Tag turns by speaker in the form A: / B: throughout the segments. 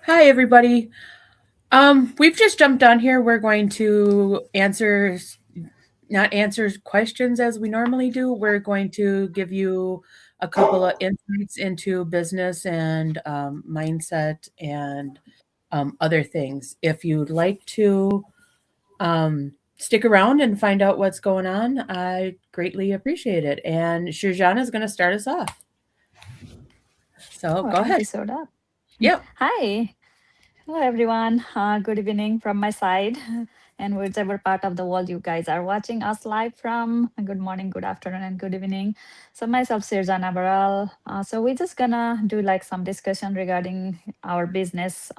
A: Hi, everybody. We've just jumped on here. We're going to answer, not answer questions as we normally do. We're going to give you a couple of insights into business and mindset and other things. If you'd like to stick around and find out what's going on, I greatly appreciate it. And Shirjana is going to start us off. So
B: Oh,
A: go ahead.
B: episode up.
A: Yep.
B: Hi. Hello, everyone. Good evening from my side. And whichever part of the world you guys are watching us live from, good morning, good afternoon, and good evening. So, myself, Sirjana Baral. So, we're just gonna do like some discussion regarding our business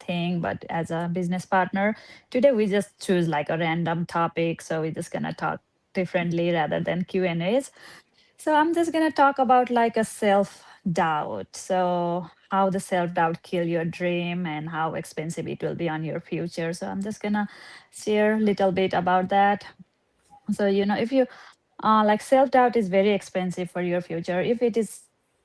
B: thing, but as a business partner, today we just choose like a random topic. So, we're just gonna talk differently rather than Q&As. So I'm just gonna talk about like a self-doubt. So how the self-doubt kill your dream and how expensive it will be on your future. So I'm just gonna share a little bit about that. So if you like self-doubt is very expensive for your future. If it is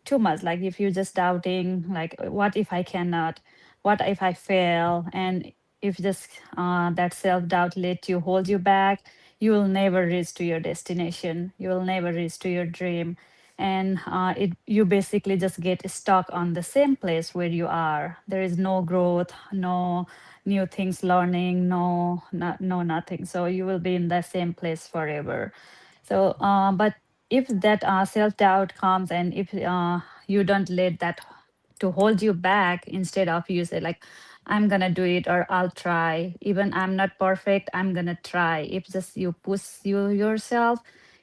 B: too much, like if you're just doubting, like what if I cannot, what if I fail, and if this that self-doubt let you hold you back, you will never reach to your destination. You will never reach to your dream, and it you basically just get stuck on the same place where you are. There is no growth, no new things learning, no nothing. So you will be in the same place forever. So, but if that self doubt comes, and if you don't let that to hold you back, instead of you say like, I'm gonna do it, or I'll try. Even I'm not perfect, I'm gonna try. If just you push yourself,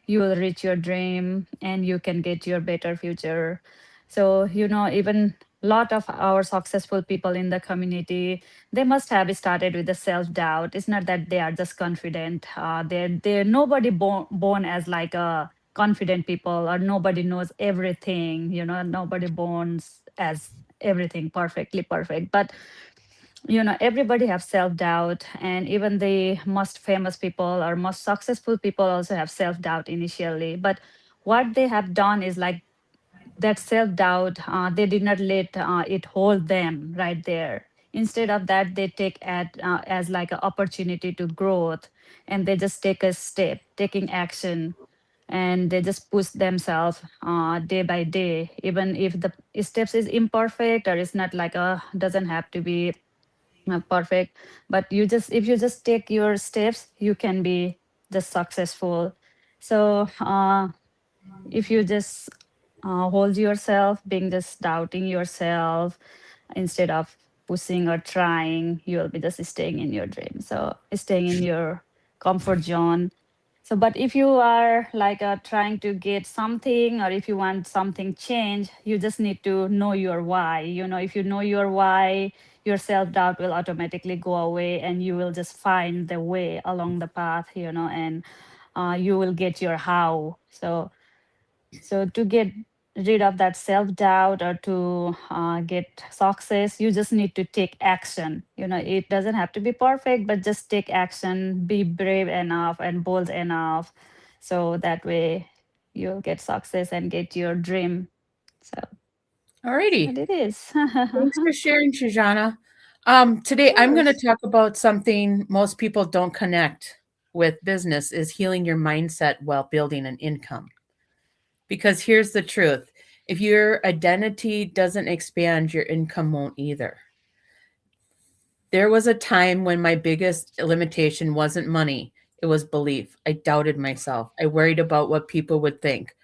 B: you will reach your dream and you can get your better future. So even lot of our successful people in the community, they must have started with the self doubt. It's not that they are just confident. They're nobody born as like a confident people, or nobody knows everything. Nobody born as everything perfectly perfect. But everybody have self doubt, and even the most famous people or most successful people also have self doubt initially. But what they have done is like that self doubt, they did not let it hold them right there. Instead of that, they take as like an opportunity to growth, and they just take a step, taking action, and they just push themselves day by day, even if the steps is imperfect, or it's not like a doesn't have to be perfect. But if you just take your steps, you can be just successful. So if you just hold yourself, being just doubting yourself instead of pushing or trying, you'll be just staying in your dream. So staying in your comfort zone. So, but if you are like trying to get something, or if you want something change, you just need to know your why. If you know your why, your self doubt will automatically go away, and you will just find the way along the path. And you will get your how. So to get rid of that self doubt, or to get success, you just need to take action. It doesn't have to be perfect, but just take action, be brave enough and bold enough. So that way you'll get success and get your dream. So that's
A: Alrighty.
B: what it is.
A: Thanks for sharing, Shijana.
B: Of
A: Today I'm going to
B: course.
A: talk about something most people don't connect with business is healing your mindset while building an income. Because here's the truth. If your identity doesn't expand, your income won't either. There was a time when my biggest limitation wasn't money, it was belief. I doubted myself. I worried about what people would think,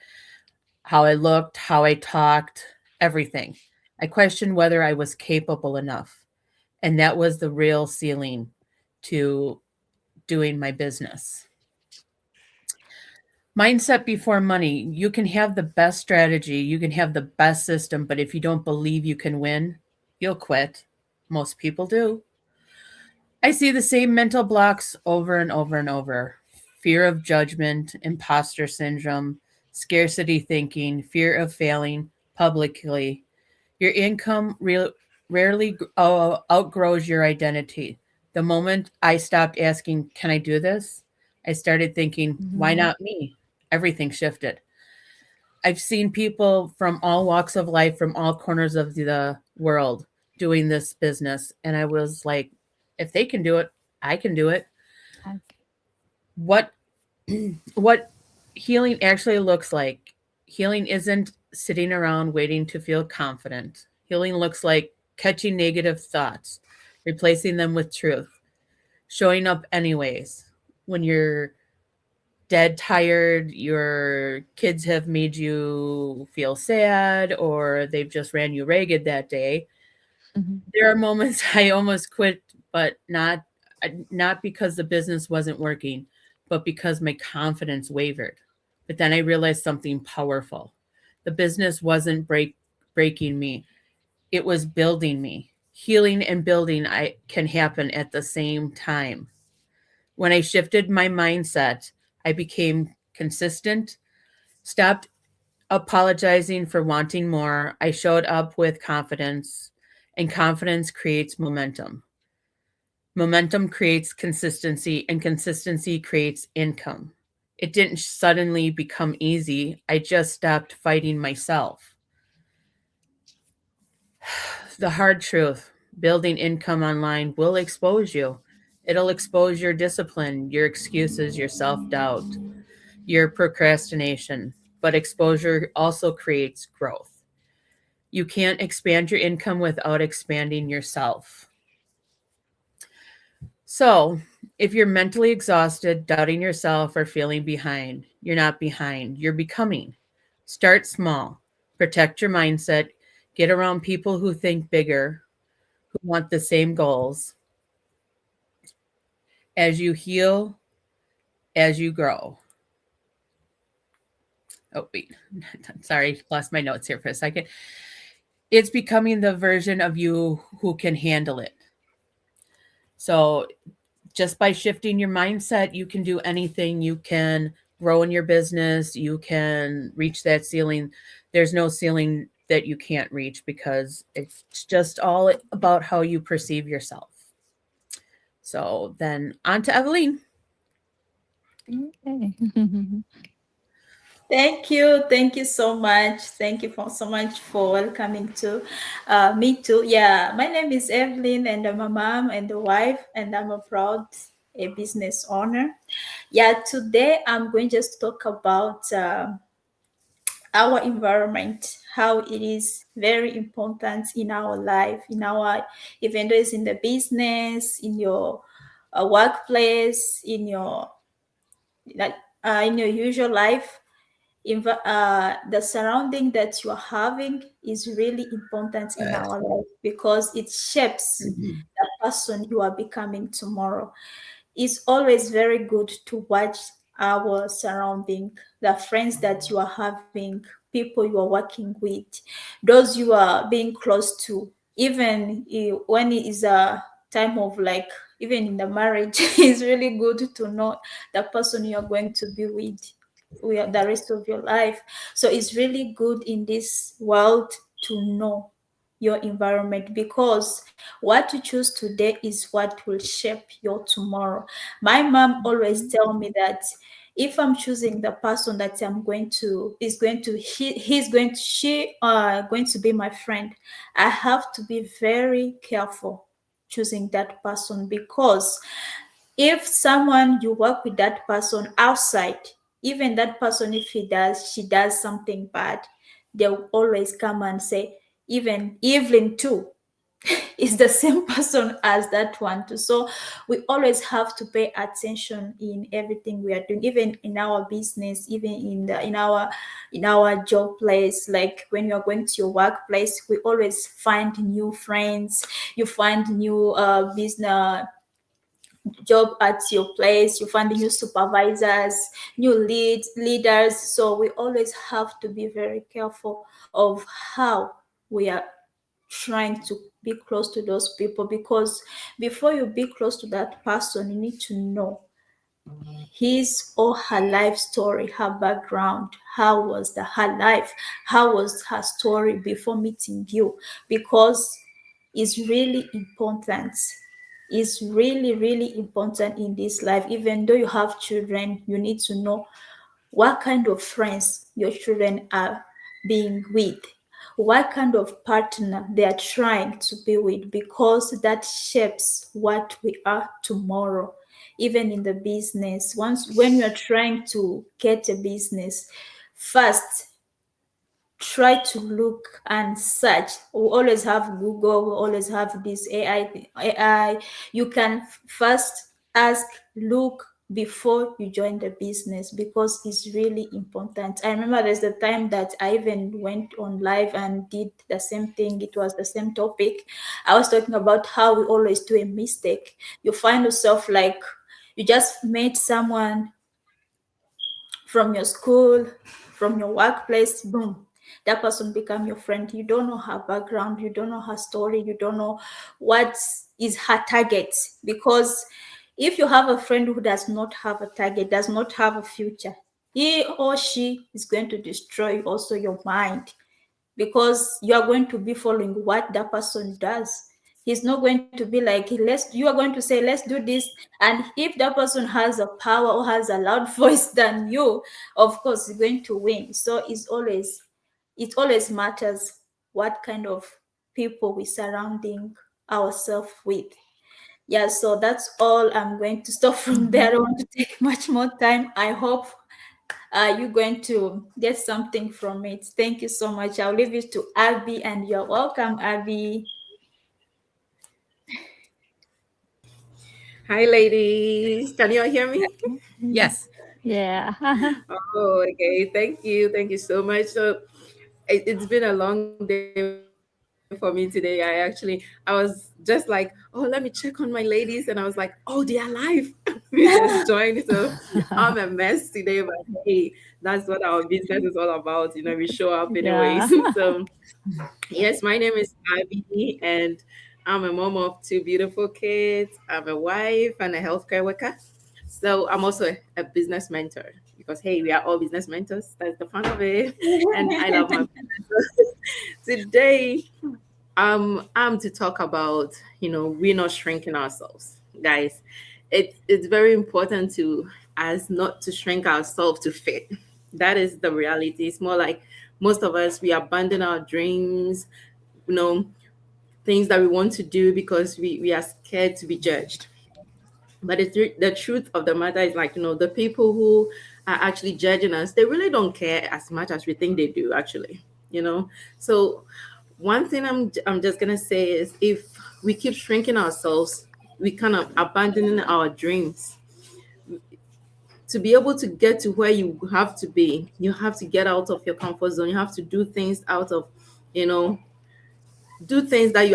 A: how I looked, how I talked, everything. I questioned whether I was capable enough. And that was the real ceiling to doing my business. Mindset before money. You can have the best strategy, you can have the best system, but if you don't believe you can win, you'll quit. Most people do. I see the same mental blocks over and over and over: fear of judgment, imposter syndrome, scarcity thinking, fear of failing publicly. Your income rarely outgrows your identity. The moment I stopped asking, can I do this? I started thinking, why
B: Mhm.
A: not me? Everything shifted. I've seen people from all walks of life, from all corners of the world, doing this business. And I was like, if they can do it, I can do it.
B: Okay.
A: What what healing actually looks like. Healing isn't sitting around waiting to feel confident. Healing looks like catching negative thoughts, replacing them with truth, showing up anyways. When you're dead tired, your kids have made you feel sad, or they've just ran you ragged that day.
B: Mhm.
A: There are moments I almost quit, but not because the business wasn't working, but because my confidence wavered. But then I realized something powerful. The business wasn't breaking me. It was building me. Healing and building I can happen at the same time. When I shifted my mindset, I became consistent, stopped apologizing for wanting more. I showed up with confidence, and confidence creates momentum. Momentum creates consistency, and consistency creates income. It didn't suddenly become easy. I just stopped fighting myself. The hard truth: building income online will expose you. It'll expose your discipline, your excuses, your self doubt, your procrastination. But exposure also creates growth. You can't expand your income without expanding yourself. So, if you're mentally exhausted, doubting yourself, or feeling behind, you're not behind, you're becoming. Start small, protect your mindset, get around people who think bigger, who want the same goals. As you heal, as you grow. Oh, wait, sorry, lost my notes here for a second. It's becoming the version of you who can handle it. So, just by shifting your mindset, you can do anything. You can grow in your business, you can reach that ceiling. There's no ceiling that you can't reach because it's just all about how you perceive yourself. So then on to Evelyn.
B: Okay.
C: Thank you. Thank you so much. Thank you for so much for welcoming to me too. Yeah, my name is Evelyn and I'm a mom and a wife and I'm a proud a business owner. Yeah, today I'm going just to talk about our environment, how it is very important in our life, in our, even though it's in the business, in your workplace, like, in your usual life. The surrounding that you are having is really important in our life because it shapes the person you are becoming tomorrow. It's always very good to watch our surrounding, the friends that you are having, people you are working with, those you are being close to. Even when it is a time of like, even in the marriage, it's really good to know the person you are going to be with the rest of your life. So it's really good in this world to know your environment because what you choose today is what will shape your tomorrow. My mom always tell me that if I'm choosing the person that I'm going to is going to he's going to she going to be my friend, I have to be very careful choosing that person because if someone you work with that person outside, even that person, if she does something bad, they'll always come and say, even Evelyn too is the same person as that one too. So we always have to pay attention in everything we are doing, even in our business, even in our job place. Like when you are going to your workplace, we always find new friends. You find new business job at your place, you find new supervisors, new leaders. So we always have to be very careful of how we are trying to be close to those people because before you be close to that person, you need to know his or her life story, her background. How was her life? How was her story before meeting you? Because it's really important. It's really, really important in this life. Even though you have children, you need to know what kind of friends your children are being with. what kind of partner they are trying to be with, because that shapes what we are tomorrow. Even in the business, once when you are trying to get a business, first try to look and search. We always have Google, we always have this AI. You can first ask, look before you join the business, because it's really important. I remember there's the time that I even went on live and did the same thing. It was the same topic. I was talking about how we always do a mistake. You find yourself like you just met someone from your school, from your workplace, boom, that person become your friend. You don't know her background, you don't know her story, you don't know what is her target. Because if you have a friend who does not have a target, does not have a future, he or she is going to destroy also your mind, because you are going to be following what that person does. He's not going to be like, let's, you are going to say, let's do this. And if that person has a power or has a loud voice than you, of course he's going to win. So it always matters what kind of people we surrounding ourselves with. Yeah, so that's all. I'm going to stop from there. I don't want to take much more time. I hope you're going to get something from it. Thank you so much. I'll leave it to Abby, and you're welcome, Abby.
D: Hi, ladies. Can you all hear me?
A: Yes.
B: Yeah.
D: Oh, okay. Thank you. Thank you so much. So it's been a long day for me today. I was just like, oh, let me check on my ladies. And I was like, oh, they are live. We just joined. So I'm a mess today, but hey, that's what our business is all about. We show up anyways.
B: Yeah.
D: So yes, my name is Abby, and I'm a mom of two beautiful kids. I'm a wife and a healthcare worker. So I'm also a business mentor, because hey, we are all business mentors. That's the fun of it, and I love my business. Today, I'm to talk about we're not shrinking ourselves, guys. It's very important to us not to shrink ourselves to fit. That is the reality. It's more like most of us, we abandon our dreams, you know things that we want to do because we are scared to be judged. But the truth of the matter is, like, the people who are actually judging us, they really don't care as much as we think they do, actually. So one thing I'm just gonna say is, if we keep shrinking ourselves, we kind of abandoning our dreams. To be able to get to where you have to be, you have to get out of your comfort zone. You have to do things out of, you know do things that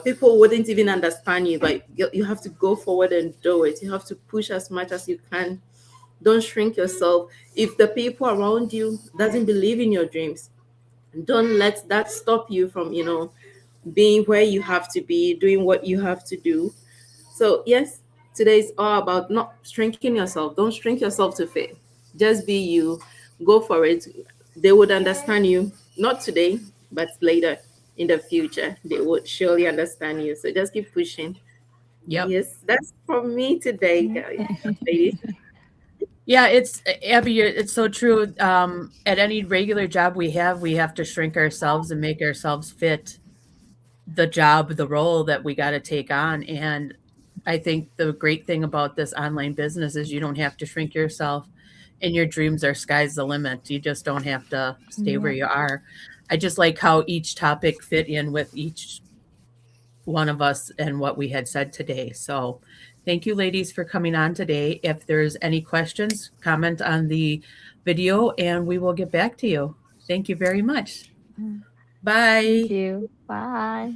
D: people wouldn't even understand you, but you have to go forward and do it. You have to push as much as you can. Don't shrink yourself. If the people around you doesn't believe in your dreams, don't let that stop you from being where you have to be, doing what you have to do. So yes, today is all about not shrinking yourself. Don't shrink yourself to fit. Just be you. Go for it. They would understand you, not today, but later in the future. They would surely understand you. So just keep pushing.
A: Yep.
D: Yes, that's from me today, guys, ladies.
A: Yeah, it's Abby, it's so true. At any regular job we have to shrink ourselves and make ourselves fit the job, the role that we got to take on. And I think the great thing about this online business is you don't have to shrink yourself, and your dreams are sky's the limit. You just don't have to stay where
B: Yeah.
A: you are. I just like how each topic fit in with each one of us and what we had said today. So thank you, ladies, for coming on today. If there's any questions, comment on the video and we will get back to you. Thank you very much.
B: Mm. Thank
A: Bye.
B: you. Bye.